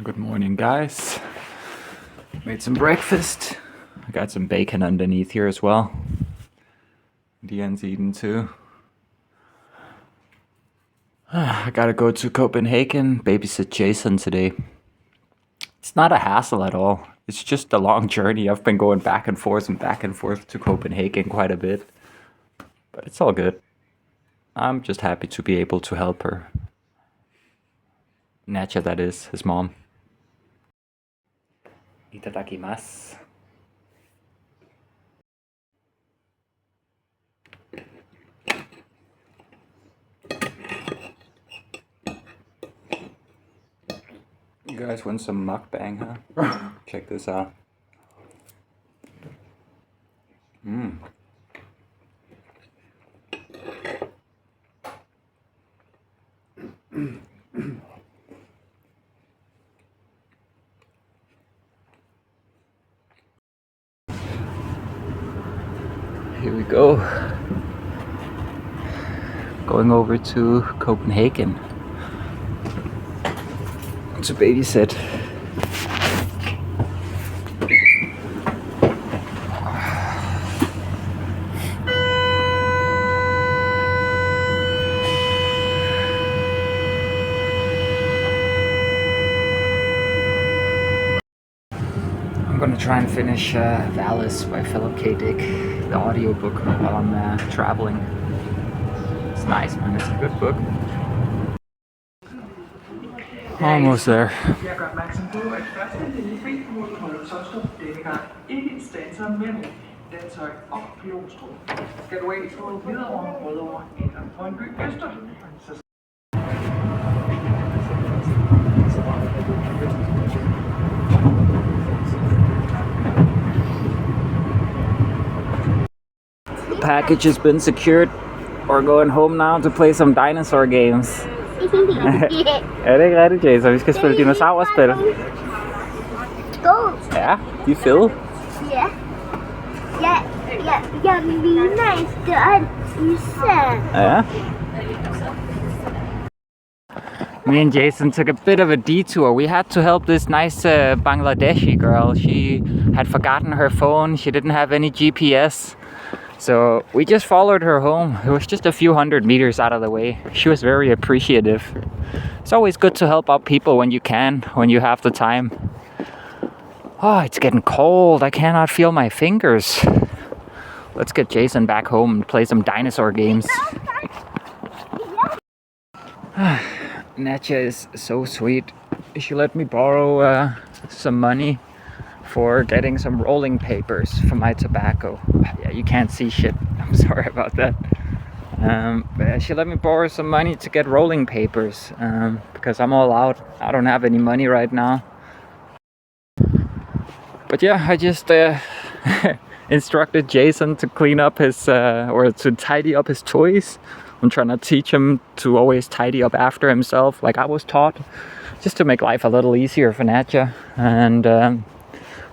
Good morning, guys. Made some breakfast. I got some bacon underneath here as well. Diane's eating too. I gotta go to Copenhagen, babysit Jason today. It's not a hassle at all. It's just a long journey. I've been going back and forth to Copenhagen quite a bit. But it's all good. I'm just happy to be able to help her. Nacha, that is, his mom. Itadakimasu. You guys want some mukbang, huh? Check this out. Here we go. Going over to Copenhagen to babysit. I'm gonna try and finish Valis by Philip K. Dick, the audiobook, while I'm traveling. It's nice, man. It's a good book. Almost there. Jeg gør opmærksom på, at første linje fri mod Tostrup denne gang ikke standser mellem Danshøj og Glostrup. Skal du af på Hvidovre, Rødovre eller Brøndby Øster, så The package has been secured. We're going home now to play some dinosaur games. Er det ikke rigtigt, Jason? Vi skal spille dinosaurspil. Ja, de er fede. Ja. Jeg ligner en større især. Ja. Me and Jason took a bit of a detour. We had to help this nice Bangladeshi girl. She had forgotten her phone. She didn't have any GPS. So we just followed her home. It was just a few hundred meters out of the way. She was very appreciative. It's always good to help out people when you can, when you have the time. Oh, it's getting cold. I cannot feel my fingers. Let's get Jason back home and play some dinosaur games. Nacha is so sweet. She let me borrow some money for getting some rolling papers for my tobacco. Yeah, you can't see shit. I'm sorry about that. But she let me borrow some money to get rolling papers because I'm all out. I don't have any money right now. But yeah, I just instructed Jason to clean up his or to tidy up his toys. I'm trying to teach him to always tidy up after himself, like I was taught, just to make life a little easier for Nacha. And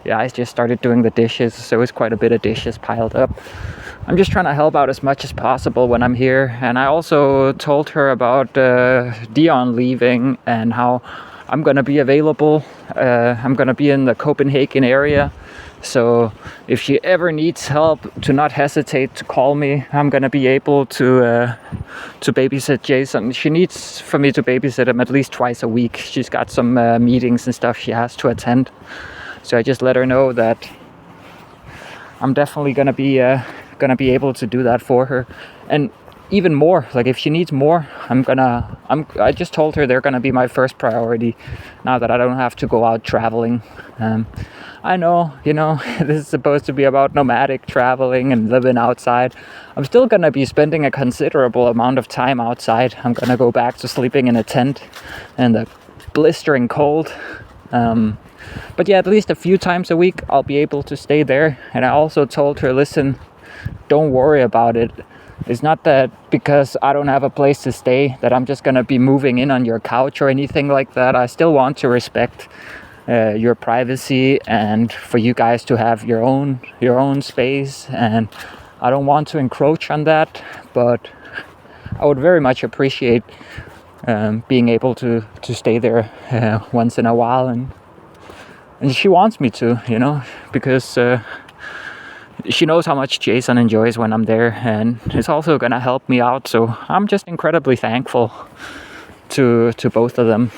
yeah, I just started doing the dishes. So there was quite a bit of dishes piled up. I'm just trying to help out as much as possible when I'm here. And I also told her about Dion leaving and how I'm gonna be available. I'm gonna be in the Copenhagen area. So if she ever needs help, to not hesitate to call me. I'm gonna be able to babysit Jason. She needs for me to babysit him at least twice a week. She's got some meetings and stuff she has to attend. So I just let her know that I'm definitely gonna be able to do that for her, and even more. Like if she needs more, I just told her they're gonna be my first priority now that I don't have to go out traveling. I know, this is supposed to be about nomadic traveling and living outside. I'm still gonna be spending a considerable amount of time outside. I'm gonna go back to sleeping in a tent in the blistering cold. But yeah, at least a few times a week I'll be able to stay there. And I also told her, listen, don't worry about it. It's not that because I don't have a place to stay that I'm just gonna be moving in on your couch or anything like that. I still want to respect your privacy and for you guys to have your own space, and I don't want to encroach on that, but I would very much appreciate being able to stay there once in a while, and she wants me to, you know, because she knows how much Jason enjoys when I'm there, and it's also gonna help me out. So I'm just incredibly thankful to both of them.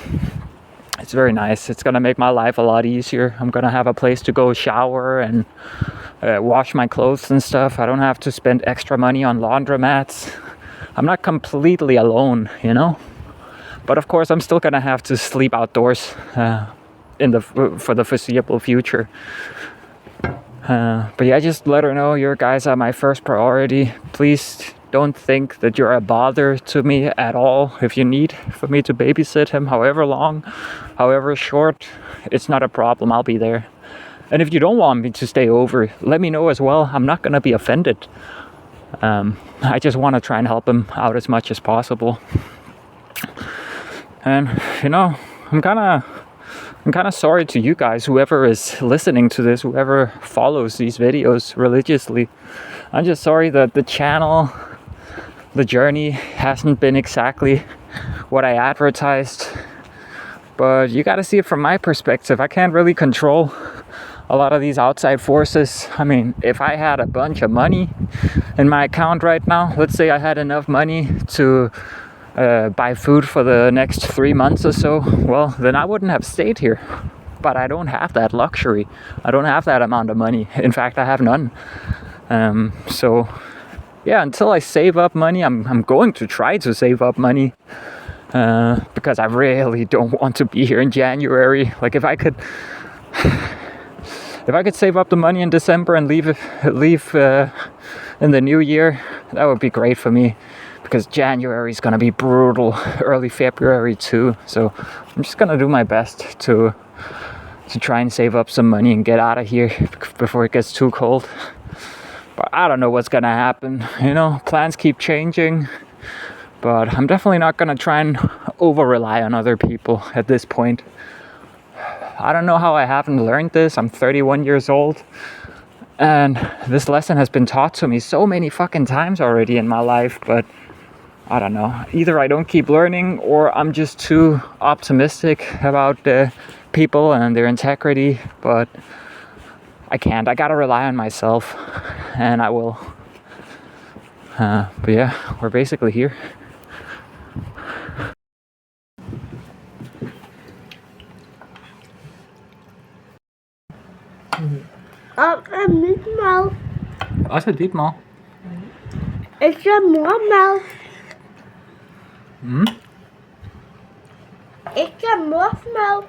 It's very nice. It's gonna make my life a lot easier. I'm gonna have a place to go shower and wash my clothes and stuff. I don't have to spend extra money on laundromats. I'm not completely alone, you know. But of course, I'm still gonna have to sleep outdoors for the foreseeable future. But yeah, just let her know your guys are my first priority. Please don't think that you're a bother to me at all. If you need for me to babysit him, however long, however short, it's not a problem. I'll be there. And if you don't want me to stay over, let me know as well. I'm not gonna be offended. I just want to try and help him out as much as possible. And you know, I'm kind of sorry to you guys, whoever is listening to this, whoever follows these videos religiously. I'm just sorry that the channel, the journey hasn't been exactly what I advertised. But you got to see it from my perspective. I can't really control a lot of these outside forces. I mean, if I had a bunch of money in my account right now, let's say I had enough money to buy food for the next 3 months or so, well, then I wouldn't have stayed here. But I don't have that luxury. I don't have that amount of money. In fact, I have none. So yeah, until I save up money, I'm going to try to save up money, because I really don't want to be here in January. Like if I could save up the money in December and leave in the new year, that would be great for me, because January is gonna be brutal, early February too. So I'm just gonna do my best to try and save up some money and get out of here before it gets too cold. But I don't know what's gonna happen, you know, plans keep changing. But I'm definitely not gonna try and over rely on other people at this point. I don't know how I haven't learned this. I'm 31 years old, and this lesson has been taught to me so many fucking times already in my life, but I don't know. Either I don't keep learning, or I'm just too optimistic about people and their integrity, but I can't. I gotta rely on myself, and I will. But yeah, we're basically here. Mit mad. Også dit mad. Ikke mormad. Ikke mormad.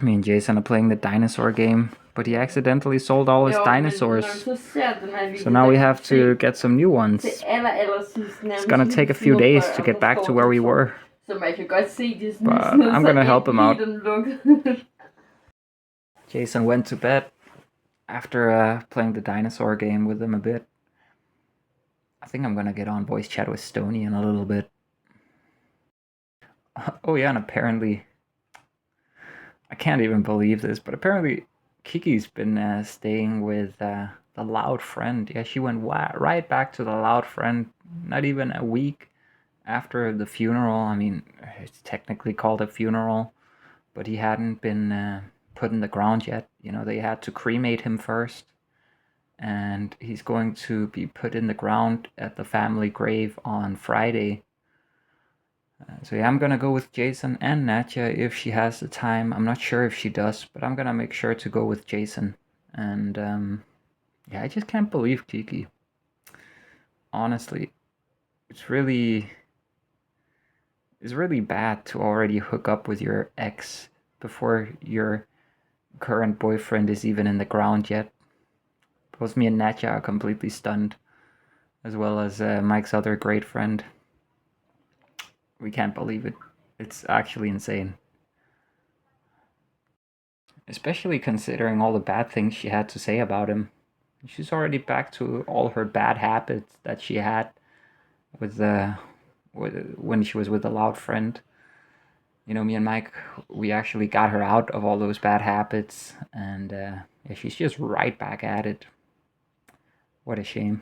Me and Jason are playing the dinosaur game, but he accidentally sold all his dinosaurs. So now we have to get some new ones. It's gonna take a few days to get back to where we were. But I'm gonna help him out. Jason went to bed after playing the dinosaur game with him a bit. I think I'm gonna get on voice chat with Stony in a little bit. Oh yeah, and apparently, I can't even believe this, but apparently Kiki's been staying with the loud friend. Yeah, she went right back to the loud friend, not even a week after the funeral. I mean, it's technically called a funeral, but he hadn't been put in the ground yet. You know, they had to cremate him first, and he's going to be put in the ground at the family grave on Friday. So yeah, I'm gonna go with Jason and Natya if she has the time. I'm not sure if she does, but I'm gonna make sure to go with Jason. And yeah, I just can't believe Kiki. Honestly, it's really bad to already hook up with your ex before your current boyfriend is even in the ground yet. Both me and Natya are completely stunned, as well as Mike's other great friend. We can't believe it. It's actually insane. Especially considering all the bad things she had to say about him. She's already back to all her bad habits that she had with when she was with a loud friend. You know, me and Mike, we actually got her out of all those bad habits, and yeah, she's just right back at it. What a shame.